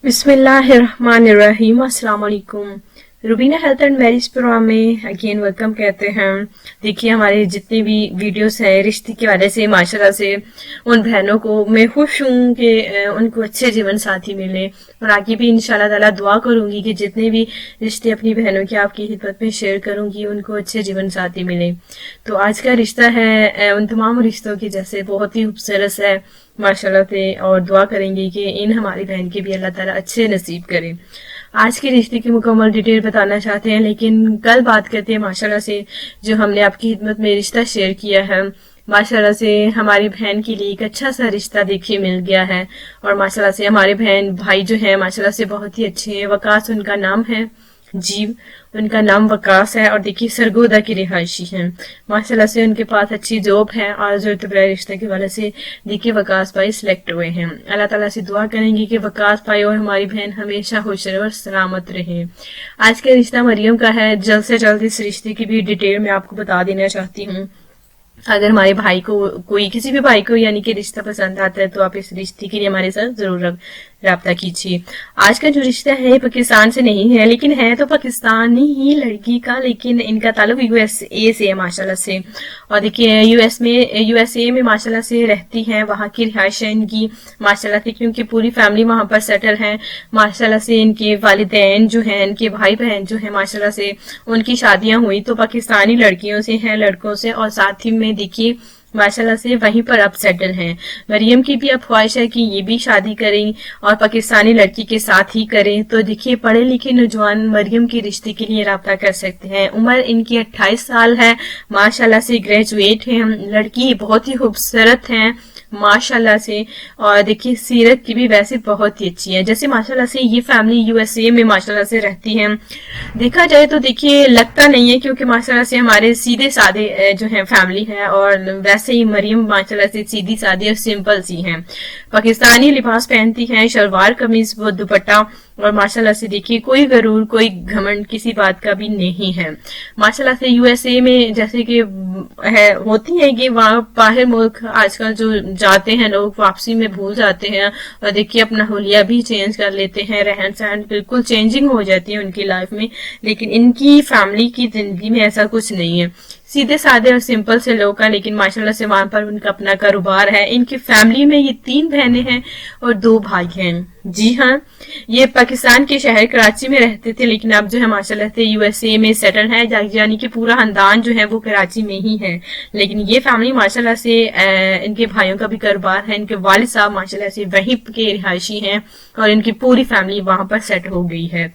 बिस्मिल्लाहिर्रहमानिर्रहीम। अस्सलाम वालेकुम। Rubina health and marriage program में अगेन वेलकम कहते हैं। देखिए हमारे जितने भी वीडियोस हैं रिश्ते के वाले से माशाल्लाह से उन बहनों को मैं खुश हूँ कि उनको अच्छे जीवन साथी मिले, और आगे भी इंशाल्लाह ताला दुआ करूंगी कि जितने भी रिश्ते अपनी बहनों के आपकी खिदमत में शेयर करूंगी उनको अच्छे जीवन साथी मिले। तो आज का रिश्ता है उन तमाम रिश्तों की जैसे बहुत ही खूबसूरत है माशाल्लाह से, और दुआ करेंगे कि इन हमारी बहन के भी अल्लाह ताला अच्छे नसीब करे। आज के रिश्ते की मुकम्मल डिटेल बताना चाहते हैं, लेकिन कल बात करते हैं माशाल्लाह से जो हमने आपकी खिदमत में रिश्ता शेयर किया है। माशाल्लाह से हमारी बहन के लिए एक अच्छा सा रिश्ता देखिए मिल गया है, और माशाल्लाह से हमारे बहन भाई जो है माशाल्लाह से बहुत ही अच्छे हैं। वकास उनका नाम है, जीव उनका नाम वकास है, और देखिए सरगोदा की रिहायशी हैं। माशाल्लाह से उनके पास अच्छी जॉब है, और जो तबरा रिश्ते के वाले से देखिए वकास भाई सिलेक्ट हुए हैं। अल्लाह ताला से दुआ करेंगे कि वकास भाई और हमारी बहन हमेशा खुश और सलामत रहे। आज का रिश्ता मरियम का है। जल्द से जल्द इस रिश्ते की भी डिटेल मैं आपको बता देना चाहती हूँ। अगर हमारे भाई को कोई किसी भी भाई को यानी कि रिश्ता पसंद आता है तो आप इस रिश्ते के लिए हमारे साथ जरूर राब्ता कीजिए। आज का जो रिश्ता है पाकिस्तान से नहीं है, लेकिन है तो पाकिस्तानी ही लड़की का, लेकिन इनका ताल्लुक यूएसए से है माशाल्लाह से। और देखिए यूएसए में माशाल्लाह से रहती हैं, वहाँ की रिहाइश है इनकी माशाल्लाह से, क्योंकि पूरी फैमिली वहाँ पर सेटल है माशाल्लाह से। इनके वालिदैन जो हैं, इनके भाई बहन जो है माशाल्लाह से, उनकी शादियां हुई तो पाकिस्तानी लड़कियों से हैं, लड़कों से, और साथ ही में देखिए माशाल्लाह से वहीं पर अब सेटल हैं। मरियम की भी अब ख्वाहिश है कि ये भी शादी करें और पाकिस्तानी लड़की के साथ ही करें। तो देखिए पढ़े लिखे नौजवान मरियम के रिश्ते के लिए राब्ता कर सकते हैं। उम्र इनकी 28 साल है, माशाल्लाह से ग्रेजुएट हैं। लड़की बहुत ही खूबसूरत हैं माशाल्लाह से, और देखिए सीरत की भी वैसे बहुत ही अच्छी है। जैसे माशाल्लाह से ये फैमिली यूएसए में माशाल्लाह से रहती है, देखा जाए तो देखिए लगता नहीं है, क्योंकि माशाल्लाह से हमारे सीधे सादे जो है फैमिली है, और वैसे ही मरियम माशाल्लाह से सीधी सादी और सिंपल सी हैं। पाकिस्तानी लिबास पहनती हैं, शलवार कमीज व दुपट्टा, और माशाल्लाह से देखिए कोई गरूर कोई घमंड किसी बात का भी नहीं है। माशाल्लाह से यूएसए में जैसे कि है होती है कि वहाँ बाहर मुल्क आजकल जो जाते हैं लोग वापसी में भूल जाते हैं, और देखिए अपना हुलिया भी चेंज कर लेते हैं, रहन सहन बिल्कुल चेंजिंग हो जाती है उनकी लाइफ में। लेकिन इनकी फैमिली की जिंदगी में ऐसा कुछ नहीं है, सीधे साधे और सिंपल से लोग हैं, लेकिन माशाल्लाह से वहां पर उनका अपना कारोबार है। इनकी फैमिली में ये 3 बहनें हैं और 2 भाई हैं। जी हाँ, ये पाकिस्तान के शहर कराची में रहते थे, लेकिन अब जो है माशाल्लाह से यूएसए में सेटल है, यानी कि पूरा खानदान जो है वो कराची में ही है। लेकिन ये फैमिली माशाल्लाह से इनके भाइयों का भी कारोबार है। इनके वालिद साहब माशाल्लाह से वहीं के रिहायशी हैं, और इनकी पूरी फैमिली वहां पर सेट हो गई है।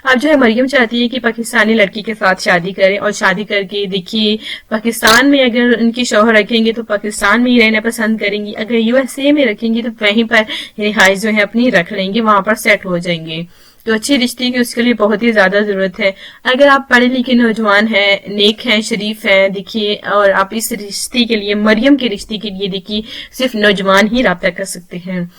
अब जो है मरियम चाहती है कि पाकिस्तानी लड़की के साथ शादी करे, और शादी करके देखिए पाकिस्तान में अगर उनकी शौहर रखेंगे तो पाकिस्तान में ही रहना पसंद करेंगी, अगर यूएसए में रखेंगी तो वहीं पर रिहाइश जो है अपनी रख लेंगे, वहां पर सेट हो जाएंगे। तो अच्छे रिश्ते की उसके लिए बहुत ही ज्यादा जरूरत है। अगर आप पढ़े लिखे नौजवान हैं, नेक हैं, शरीफ हैं देखिए, और आप इस रिश्ते के लिए मरियम के रिश्ते के लिए देखिए सिर्फ नौजवान ही राब्ता कर सकते हैं।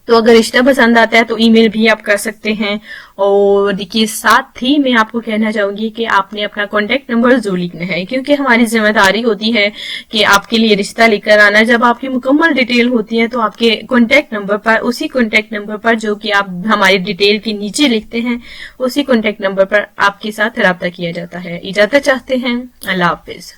तो अगर रिश्ता पसंद आता है तो ईमेल भी आप कर सकते हैं। और देखिए साथ ही मैं आपको कहना चाहूंगी कि आपने अपना कॉन्टेक्ट नंबर जरूर लिखना है, क्योंकि हमारी जिम्मेदारी होती है कि आपके लिए रिश्ता लेकर आना। जब आपकी मुकम्मल डिटेल होती है तो आपके कॉन्टेक्ट नंबर पर, उसी कॉन्टेक्ट नंबर पर जो कि आप हमारी डिटेल के नीचे लिखते हैं, उसी कॉन्टेक्ट नंबर पर आपके साथ राब्ता किया जाता है। इजाजत चाहते हैं, अल्लाह हाफिज।